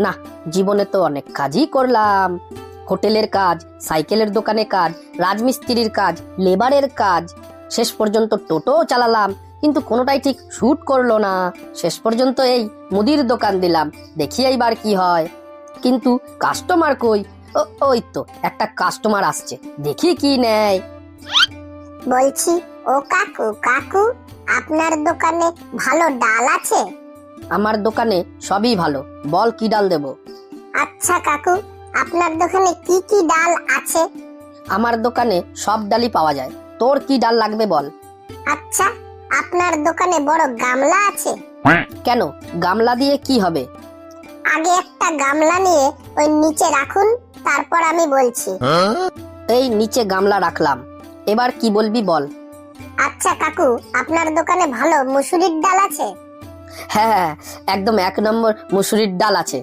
না, জীবনে তো অনেক কাজই করলাম। হোটেলের কাজ, সাইকেলের দোকানে কাজ, রাজমিস্ত্রির কাজ, লেবারের কাজ, শেষ পর্যন্ত টোটো চালালাম, কিন্তু কোনোটাই ঠিক শুট করলো না। শেষ পর্যন্ত এই মুদির দোকান দিলাম, দেখি এইবার কি হয়। কিন্তু কাস্টমার কই? ওই তো একটা কাস্টমার আসছে, দেখি কি নেয়। বলছি, ও কাকু কাকু, আপনার দোকানে ভালো ডাল আছে? আমার দোকানে সবই ভালো, বল কি ডাল দেব? আচ্ছা কাকু, আপনার দোকানে কি কি ডাল আছে? আমার দোকানে সব ডালই পাওয়া যায়, তোর কি ডাল লাগবে বল। আচ্ছা, আপনার দোকানে বড় গামলা আছে? কেন, গামলা দিয়ে কি হবে? আগে একটা গামলা নিয়ে ওই নিচে রাখুন, তারপর আমি বলছি। এই নিচে গামলা রাখলাম, এবার কি বলবি বল। আচ্ছা কাকু, আপনার দোকানে ভালো মুসুরির ডাল আছে? হ্যাঁ, একদম 1 নম্বর মুসুরির ডাল আছে।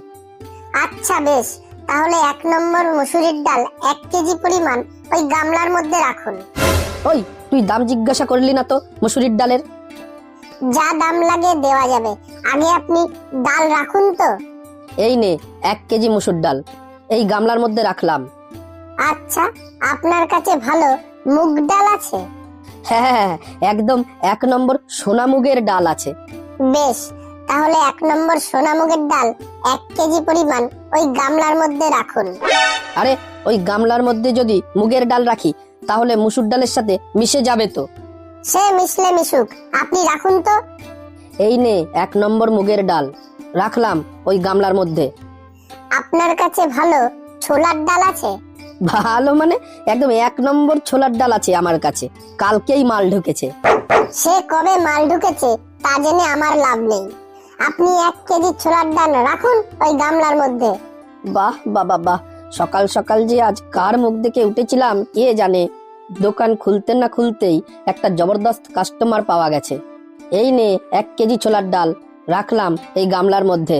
আচ্ছা বেশ, তাহলে 1 নম্বর মুসুরির ডাল 1 কেজি পরিমাণ ওই গামলার মধ্যে রাখুন। ওই, তুই দাম জিজ্ঞাসা করলি না তো মুসুরির ডালের? যা দাম লাগে দেওয়া যাবে, আগে আপনি ডাল রাখুন তো। এই নে 1 কেজি মুসুর ডাল, এই গামলার মধ্যে রাখলাম। আচ্ছা, আপনার কাছে ভালো মুগ ডাল আছে? হ্যাঁ, একদম 1 নম্বর সোনা মুগের ডাল আছে। বেশ, তাহলে 1 নম্বর সোনা মুগের ডাল 1 কেজি পরিমাণ ওই গামলার মধ্যে রাখুন। আরে, ওই গামলার মধ্যে যদি মুগের ডাল রাখি তাহলে মুসুর ডালের সাথে মিশে যাবে তো। সে মিশলে মিশুক, আপনি রাখুন তো। এই নে 1 নম্বর মুগের ডাল, রাখলাম ওই গামলার মধ্যে। আপনার কাছে ভালো ছোলার ডাল আছে? ভালো মানে একদম 1 নম্বর ছোলার ডাল আছে আমার কাছে, কালকেই মাল ঢুকেছে। সে কবে মাল ঢুকেছে তা জেনে আমার লাভ নেই, আপনি 1 কেজি ছোলার ডাল রাখুন ওই গামলার মধ্যে। বাহ বাবা বাহ, সকাল সকাল যে আজ কার মুখ দেখে উঠেছিলাম কে জানে। দোকান খুলতে না খুলতেই একটা জবরদস্ত কাস্টমার পাওয়া গেছে। এই নে 1 কেজি ছোলার ডাল, রাখলাম এই গামলার মধ্যে।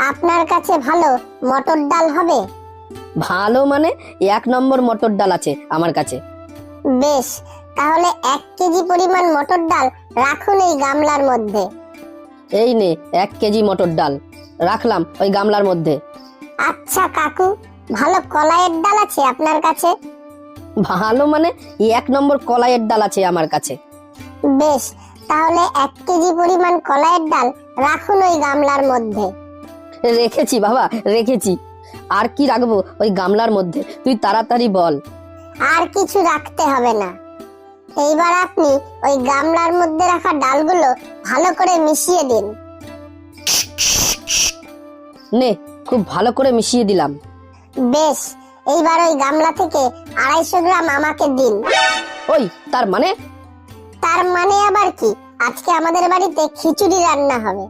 আপনার কাছে ভালো মটর ডাল হবে? ভালো মানে 1 নম্বর মটর ডাল আছে আমার কাছে। বেশ, তাহলে 1 কেজি পরিমাণ মটর ডাল রাখুন এই গামলার মধ্যে। এই নে 1 কেজি মটর ডাল, রাখলাম ওই গামলার মধ্যে। আচ্ছা কাকু, ভালো কলাইয়ের ডাল আছে আপনার কাছে? ভালো মানে 1 নম্বর কলাইয়ের ডাল আছে আমার কাছে। বেশ, তাহলে 1 কেজি পরিমাণ কলাইয়ের ডাল রাখুন ওই গামলার মধ্যে। রেখেছি বাবা, রেখেছি। আর কি রাখবো ওই গামলার মধ্যে, তুই তাড়াতাড়ি বল। আর কিছু রাখতে হবে না, এইবার আপনি ওই গামলার মধ্যে রাখা ডালগুলো ভালো করে মিশিয়ে দিন। নে, খুব ভালো করে মিশিয়ে দিলাম। বেশ, এইবার ওই গামলা থেকে 250 গ্রাম আমাকে দিন। ওই, তার মানে? তার মানে আবার কি, আজকে আমাদের বাড়িতে খিচুড়ি রান্না হবে,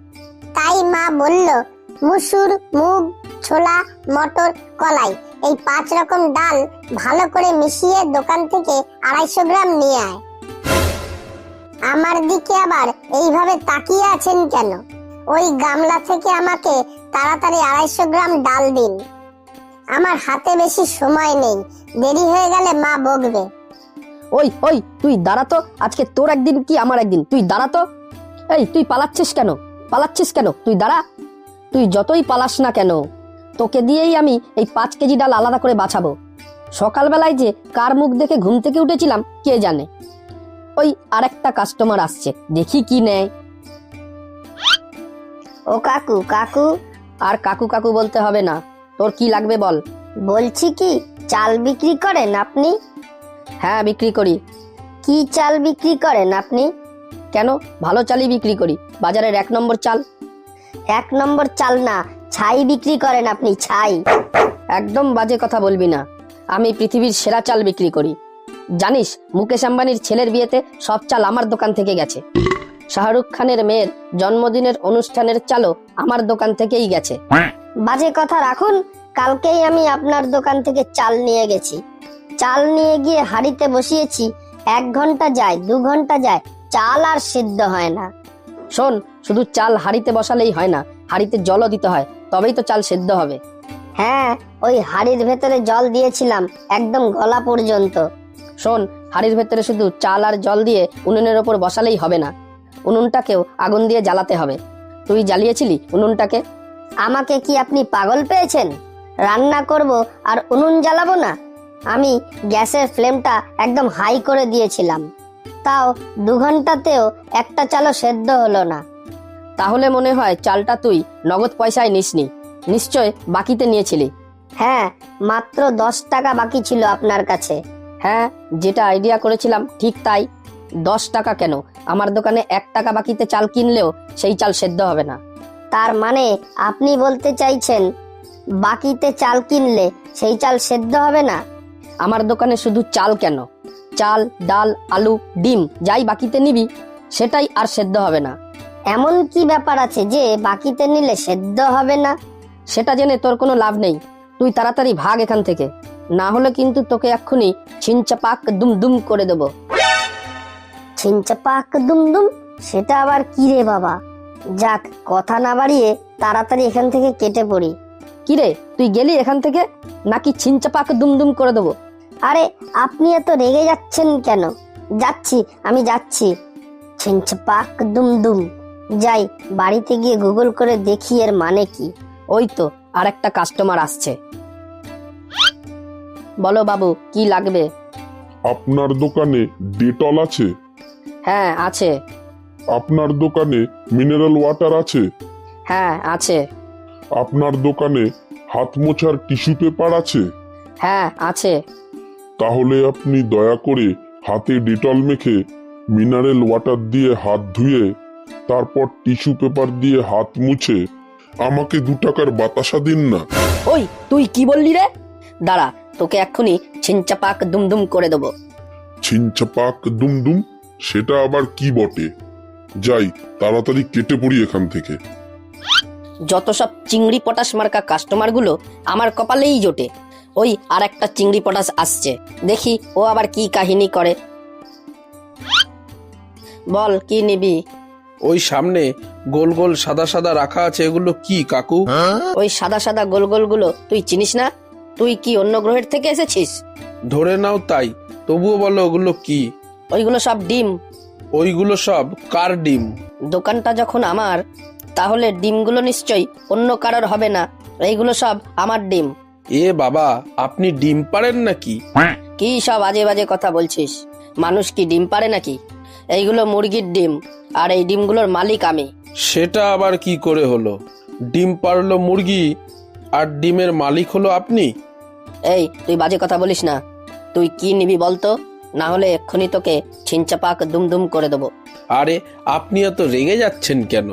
তাই মা বলল মুসুর, মুগ, ছোলা, মটর, কলাই এই 5 রকম ডাল ভালো করে মিশিয়ে দোকান থেকে 250 গ্রাম নিয়ে আয়। আমার দিকে আবার এইভাবে তাকিয়ে আছেন কেন? ওই গামলা থেকে আমাকে তাড়াতাড়ি 250 গ্রাম ডাল দিন, আমার হাতে বেশি সময় নেই, দেরি হয়ে গেলে মা বকবে। ওই ওই, তুই দাঁড়া তো, আজকে তোর একদিন কি আমার একদিন, তুই দাঁড়া তো। এই, তুই পালাচ্ছিস কেন? পালাচ্ছিস কেন? তুই দাঁড়া। তুই যতই পালাস না কেন, তোকে দিয়েই আমি এই 5 কেজি ডাল আলাদা করে বাছাবো। সকালবেলায় যে কার মুখ দেখে ঘুম থেকে উঠেছিলাম কে জানে। ওই আরেকটা কাস্টমার আসছে, দেখি কি নেয়। ও কাকু কাকু। আর কাকু কাকু বলতে হবে না, তোর কি লাগবে বল। বলছি কি, চাল বিক্রি করেন আপনি? হ্যাঁ, বিক্রি করি। কি চাল বিক্রি করেন আপনি? কেন, ভালো চালই বিক্রি করি, বাজারের 1 নম্বর চাল। 1 নম্বর চাল না, ছাই বিক্রি করেন আপনি, ছাই। একদম বাজে কথা বলবি না, আমি পৃথিবীর সেরা চাল বিক্রি করি। জানিস, মুকেশ আম্বানির ছেলের বিয়েতে সব চাল আমার দোকান থেকে গেছে। শাহরুখ খানের মেয়ের জন্মদিনের অনুষ্ঠানের চালও আমার দোকান থেকেই গেছে। বাজে কথা রাখুন, কালকেই আমি আপনার দোকান থেকে চাল নিয়ে গেছি। চাল নিয়ে গিয়ে হাঁড়িতে বসিয়েছি, 1 ঘন্টা যায়, 2 ঘন্টা যায়, চাল আর সিদ্ধ হয় না। শোন, শুধু চাল হাঁড়িতে বসালেই হয় না, হাঁড়িতে জলও দিতে হয়, তবেই তো চাল সিদ্ধ হবে। হ্যাঁ, ওই হাঁড়ির ভেতরে জল দিয়েছিলাম একদম গলা পর্যন্ত। শোন, হাঁড়ির ভেতরে শুধু চাল আর জল দিয়ে উনুনের ওপর বসালেই হবে না, উনুনটাকেও আগুন দিয়ে জ্বালাতে হবে। তুই জ্বালিয়েছিলি উনুনটাকে? আমাকে কি আপনি পাগল পেয়েছেন? রান্না করব আর উনুন জ্বালাবো না? আমি গ্যাসের ফ্লেমটা একদম হাই করে দিয়েছিলাম, তাও 2 ঘন্টাতেও একটা চালও সেদ্ধ হলো না। তাহলে মনে হয় চালটা তুই নগদ পয়সায় নিসনি, নিশ্চয় বাকিতে নিয়েছিলি। হ্যাঁ, মাত্র 10 টাকা বাকি ছিল আপনার কাছে। হ্যাঁ, যেটা আইডিয়া করেছিলাম ঠিক তাই। 10 টাকা কেন, আমার দোকানে 1 টাকা বাকিতে চাল কিনলেও সেই চাল সেদ্ধ হবে না। তার মানে আপনি বলতে চাইছেন বাকিতে চাল কিনলে সেই চাল সেদ্ধ হবে না? আমার দোকানে শুধু চাল কেন, চাল, ডাল, আলু, ডিম যাই বাকিতে নিবি সেটাই আর সেদ্ধ হবে না। এমন কি ব্যাপার আছে যে বাকিতে নিলে সেদ্ধ হবে না? সেটা জেনে তোর কোনো লাভ নেই, তুই তাড়াতাড়ি ভাগ এখান থেকে, না হলে কিন্তু তোকে এক্ষুনি ছিনচাপাক দুমদুম করে দেব। ছিনচাপাক দুমদুম? সেটা আবার কি রে বাবা? যাক, কথা না বাড়িয়ে তাড়াতাড়ি এখান থেকে কেটে পড়ি। কিরে, তুই গেলি এখান থেকে, নাকি ছিনচাপাক দুমদুম করে দেবো? আরে আপনি এত রেগে যাচ্ছেন কেন? যাচ্ছি, আমি যাচ্ছি। ছিনচাপাক দুমদুম। যাই, বাড়িতে গিয়ে গুগল করে দেখি এর মানে কি। ওই তো আর একটা কাস্টমার আসছে। বলো বাবু, কি লাগবে? আপনার দোকানে ডেটল আছে? হ্যাঁ আছে। আপনার দোকানে মিনারেল ওয়াটার আছে? হ্যাঁ আছে। আপনার দোকানে হাত মোছার টিস্যু পেপার আছে? হ্যাঁ আছে। তাহলে আপনি দয়া করে হাতে ডেটল মেখে মিনারেল ওয়াটার দিয়ে হাত ধুয়ে তারপর টিস্যু পেপার দিয়ে হাত মুছে আমাকে 2 টাকার বাতাসা দিন না। ওই তুই কি বললি রে? দাঁড়া, তোকে এক্ষুনি ছিনচাপাক দুমদুম করে দেবো। ছিনচাপাক দুমদুম? সেটা আবার কি বটে? যাই, তাড়াতাড়ি কেটে পড়ি এখান থেকে। যত সব চিংড়ি পটাশ মার্কা কাস্টমার গুলো আমার কপালেই জোটে। ওই আর একটা চিংড়ি পটাশ আসছে, দেখি ও আবার কি কাহিনী করে। বল, কি নিবি? ওই সামনে গোল গোল সাদা সাদা রাখা আছে, এগুলো কি কাকু? ওই সাদা সাদা গোল গোল গুলো তুই চিনিস না? তুই কি অন্য গ্রহের থেকে এসেছিস? ধরে নাও তাই, তবুও বলো ওগুলো কি? ওইগুলো সব ডিম। ওইগুলো সব কার ডিম? দোকানটা যখন আমার, তাহলে ডিমগুলো নিশ্চয়ই অন্য কারোর হবে না। এইগুলো সব আমার ডিম। এ বাবা, আপনি ডিম পারেন নাকি? কি সব আজে বাজে কথা বলছিস? মানুষ কি ডিম পারে নাকি? এইগুলো মুরগির ডিম, আর এই ডিমগুলোর মালিক আমি। সেটা আবার কি করে হলো? ডিম পারলো মুরগি আর ডিমের মালিক হলো আপনি? এই, তুই বাজে কথা বলিস না। তুই কি নিবি বলতো, না হলে এক্ষুনি তোকে ছিনচাপাক দুমদুম করে দেবো। আরে আপনি এত রেগে যাচ্ছেন কেন?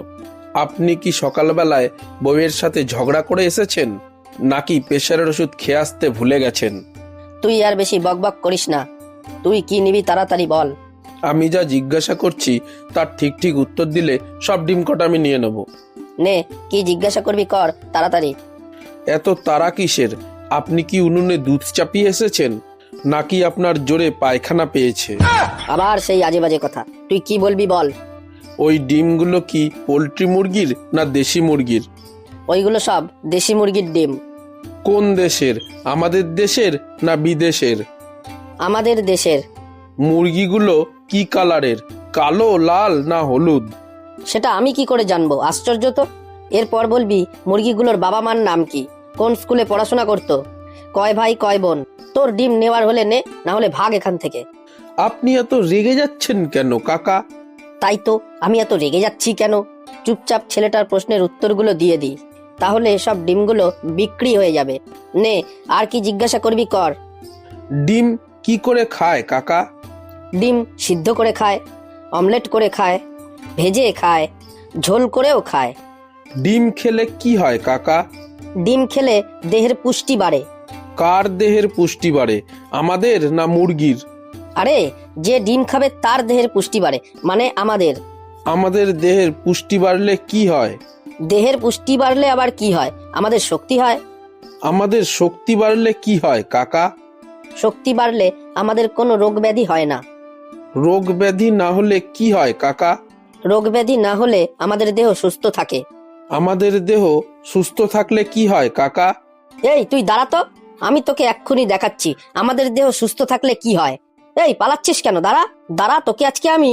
আপনি কি সকালবেলায় বউয়ের সাথে ঝগড়া করে এসেছেন, নাকি প্রেশারের ওষুধ খেয়ে আসতে ভুলে গেছেন? তুই আর বেশি বকবক করিস না। তুই কি নিবি তাড়াতাড়ি বল। আমি যা জিজ্ঞাসা করছি তার ঠিক ঠিক উত্তর দিলে সব ডিম কটা আমি নিয়ে নেব। নে, কি জিজ্ঞাসা করবি কর তাড়াতাড়ি। এত তাড়া কিসের? আপনি কি উনুনে দুধ চাপিয়ে এসেছেন, নাকি আপনার জোরে পায়খানা পেয়েছে? আবার সেই আজে বাজে কথা, তুই কি বলবি বল। ওই ডিমগুলো কি পোল্ট্রি মুরগির না দেশি মুরগির? ওইগুলো সব দেশি মুরগির ডিম। কোন দেশের? আমাদের দেশের না বিদেশের? আমাদের দেশের। মুরগিগুলো কি কালারের? কালো, লাল না হলুদ? সেটা আমি কি করে জানবো? আশ্চর্য তো। এরপর বলবি মুরগিগুলোর বাবা মার নাম কি, কোন স্কুলে পড়াশোনা করতো, কয় ভাই কয় বোন। তোর ডিম নেওয়ার হলে নে, না হলে ভাগ এখান থেকে। আপনি এত রেগে যাচ্ছেন কেন কাকা? তাই তো, আমি এত রেগে যাচ্ছি কেন? চুপচাপ ছেলেটার প্রশ্নের উত্তরগুলো দিয়ে দিই, তাহলে সব ডিমগুলো বিক্রি হয়ে যাবে। নে, আর কি জিজ্ঞাসা করবি কর। ডিম কি করে খায় কাকা? ডিম সিদ্ধ করে খায়, অমলেট করে খায়, ভেজে খায়, ঝোল করেও খায়। ডিম খেলে কি হয় কাকা? ডিম খেলে দেহের পুষ্টি বাড়ে। কার দেহের পুষ্টি বাড়ে, আমাদের না মুরগির? আরে, যে ডিম খাবে তার দেহের পুষ্টি বাড়ে, মানে আমাদের। আমাদের দেহের পুষ্টি বাড়লে কি হয়? দেহের পুষ্টি বাড়লে আবার কি হয়? আমাদের শক্তি হয়। আমাদের শক্তি বাড়লে কি হয় কাকা? শক্তি বাড়লে আমাদের কোনো রোগ ব্যাধি হয় না। রোগ ব্যাধি না হলে কি হয় কাকা? রোগ ব্যাধি না হলে আমাদের দেহ সুস্থ থাকে। আমাদের দেহ সুস্থ থাকলে কি হয় কাকা? এই তুই দাঁড়া তো, আমি তোকে এক্ষুনি দেখাচ্ছি আমাদের দেহ সুস্থ থাকলে কি হয়। এই পালাচ্ছিস কেন? দাঁড়া দাঁড়া, তোকে আজকে আমি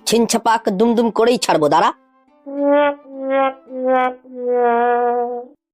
ছিনছাপাক দুমদুম করেই ছাড়বো, দাঁড়া।